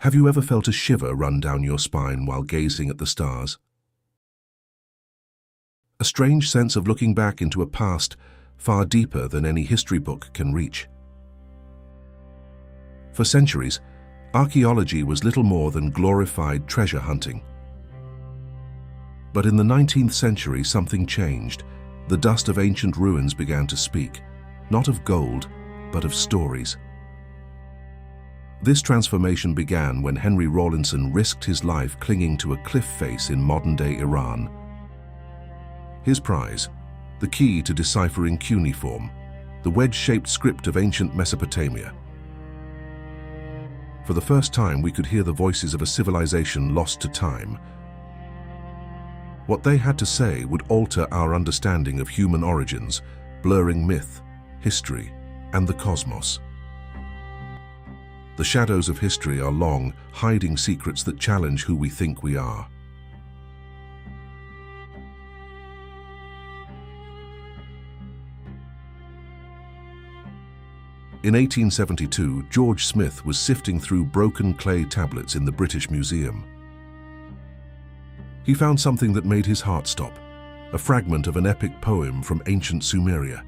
Have you ever felt a shiver run down your spine while gazing at the stars? A strange sense of looking back into a past far deeper than any history book can reach. For centuries, archaeology was little more than glorified treasure hunting. But in the 19th century, something changed. The dust of ancient ruins began to speak, not of gold, but of stories. This transformation began when Henry Rawlinson risked his life clinging to a cliff face in modern-day Iran. His prize, the key to deciphering cuneiform, the wedge-shaped script of ancient Mesopotamia. For the first time, we could hear the voices of a civilization lost to time. What they had to say would alter our understanding of human origins, blurring myth, history, and the cosmos. The shadows of history are long, hiding secrets that challenge who we think we are. In 1872, George Smith was sifting through broken clay tablets in the British Museum. He found something that made his heart stop, a fragment of an epic poem from ancient Sumeria.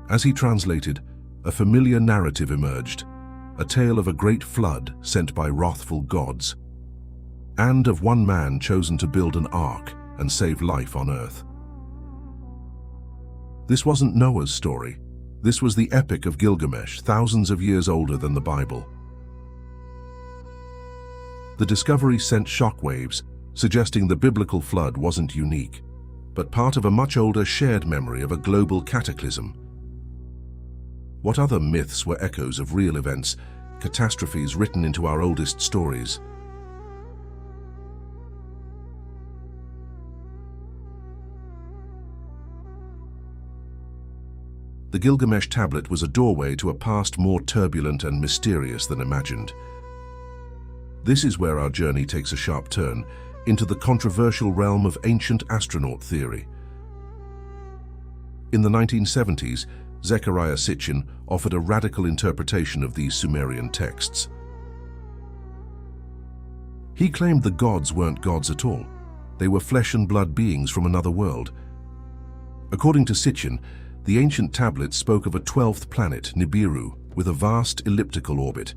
As he translated, a familiar narrative emerged, a tale of a great flood sent by wrathful gods, and of one man chosen to build an ark and save life on Earth. This wasn't Noah's story. This was the Epic of Gilgamesh, thousands of years older than the Bible. The discovery sent shockwaves, suggesting the biblical flood wasn't unique, but part of a much older shared memory of a global cataclysm. What other myths were echoes of real events, catastrophes written into our oldest stories? The Gilgamesh tablet was a doorway to a past more turbulent and mysterious than imagined. This is where our journey takes a sharp turn, into the controversial realm of ancient astronaut theory. In the 1970s, Zecharia Sitchin offered a radical interpretation of these Sumerian texts. He claimed the gods weren't gods at all. They were flesh and blood beings from another world. According to Sitchin, the ancient tablets spoke of a 12th planet, Nibiru, with a vast elliptical orbit.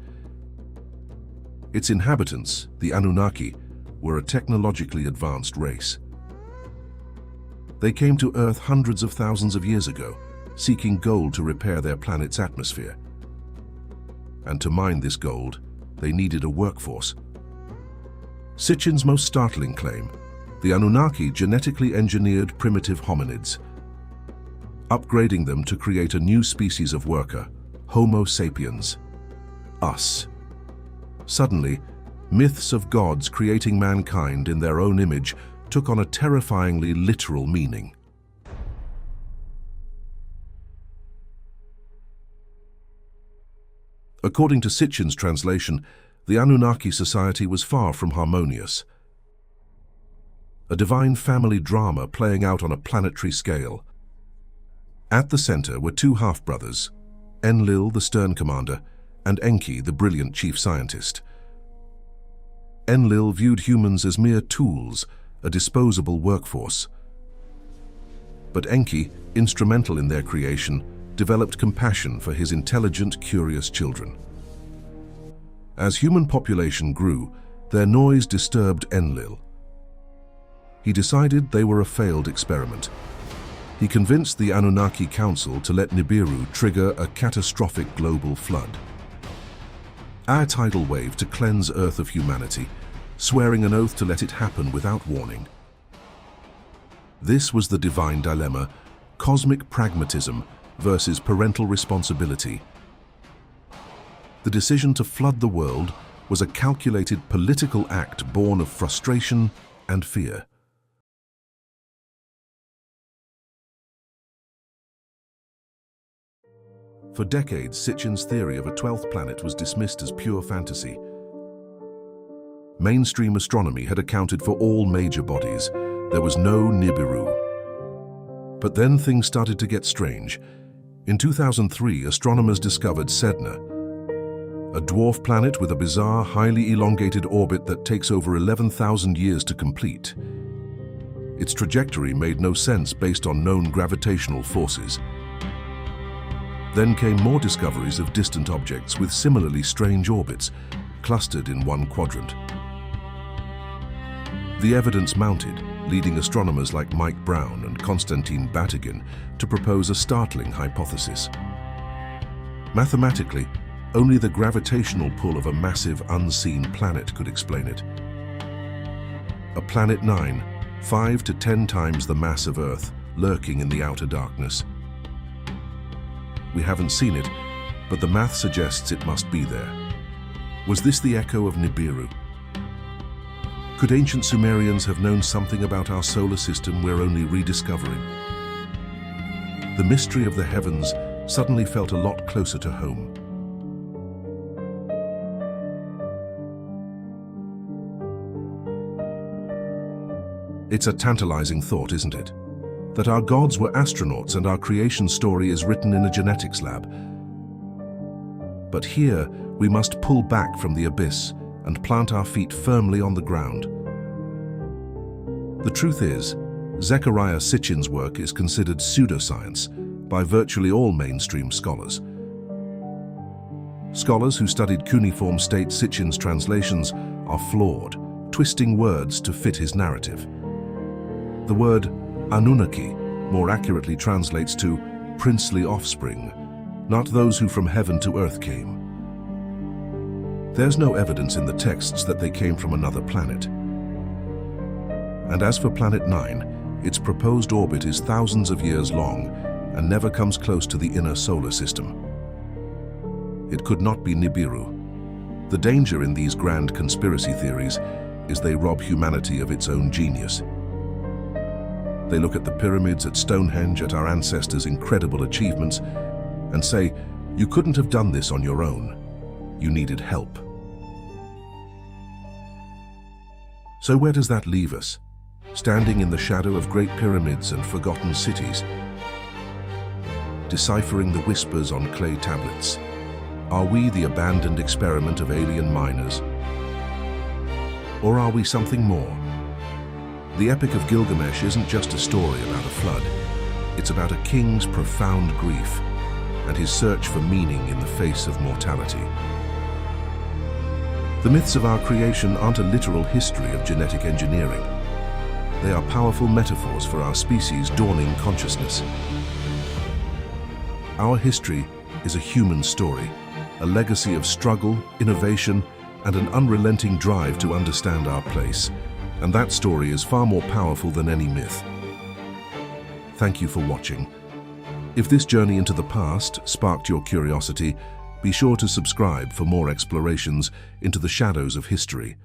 Its inhabitants, the Anunnaki, were a technologically advanced race. They came to Earth hundreds of thousands of years ago, seeking gold to repair their planet's atmosphere. And to mine this gold, they needed a workforce. Sitchin's most startling claim: the Anunnaki genetically engineered primitive hominids, upgrading them to create a new species of worker, Homo sapiens, us. Suddenly, myths of gods creating mankind in their own image took on a terrifyingly literal meaning. According to Sitchin's translation, the Anunnaki society was far from harmonious. A divine family drama playing out on a planetary scale. At the center were two half-brothers, Enlil, the stern commander, and Enki, the brilliant chief scientist. Enlil viewed humans as mere tools, a disposable workforce. But Enki, instrumental in their creation, developed compassion for his intelligent, curious children. As human population grew, their noise disturbed Enlil. He decided they were a failed experiment. He convinced the Anunnaki Council to let Nibiru trigger a catastrophic global flood. A tidal wave to cleanse Earth of humanity, swearing an oath to let it happen without warning. This was the divine dilemma: cosmic pragmatism versus parental responsibility. The decision to flood the world was a calculated political act born of frustration and fear. For decades, Sitchin's theory of a 12th planet was dismissed as pure fantasy. Mainstream astronomy had accounted for all major bodies. There was no Nibiru. But then things started to get strange. In 2003, astronomers discovered Sedna, a dwarf planet with a bizarre, highly elongated orbit that takes over 11,000 years to complete. Its trajectory made no sense based on known gravitational forces. Then came more discoveries of distant objects with similarly strange orbits, clustered in one quadrant. The evidence mounted, leading astronomers like Mike Brown and Konstantin Batygin to propose a startling hypothesis. Mathematically, only the gravitational pull of a massive unseen planet could explain it. A planet 9, 5 to 10 times the mass of Earth, lurking in the outer darkness. We haven't seen it, but the math suggests it must be there. Was this the echo of Nibiru? Could ancient Sumerians have known something about our solar system we're only rediscovering? The mystery of the heavens suddenly felt a lot closer to home. It's a tantalizing thought, isn't it? That our gods were astronauts and our creation story is written in a genetics lab. But here, we must pull back from the abyss and plant our feet firmly on the ground. The truth is, Zecharia Sitchin's work is considered pseudoscience by virtually all mainstream scholars. Scholars who studied cuneiform state Sitchin's translations are flawed, twisting words to fit his narrative. The word Anunnaki more accurately translates to princely offspring, not those who from heaven to earth came. There's no evidence in the texts that they came from another planet. And as for Planet 9, its proposed orbit is thousands of years long and never comes close to the inner solar system. It could not be Nibiru. The danger in these grand conspiracy theories is they rob humanity of its own genius. They look at the pyramids, at Stonehenge, at our ancestors' incredible achievements, and say, you couldn't have done this on your own. You needed help. So where does that leave us? Standing in the shadow of great pyramids and forgotten cities, deciphering the whispers on clay tablets. Are we the abandoned experiment of alien miners? Or are we something more? The Epic of Gilgamesh isn't just a story about a flood. It's about a king's profound grief and his search for meaning in the face of mortality. The myths of our creation aren't a literal history of genetic engineering. They are powerful metaphors for our species' dawning consciousness. Our history is a human story, a legacy of struggle, innovation, and an unrelenting drive to understand our place. And that story is far more powerful than any myth. Thank you for watching. If this journey into the past sparked your curiosity, be sure to subscribe for more explorations into the shadows of history.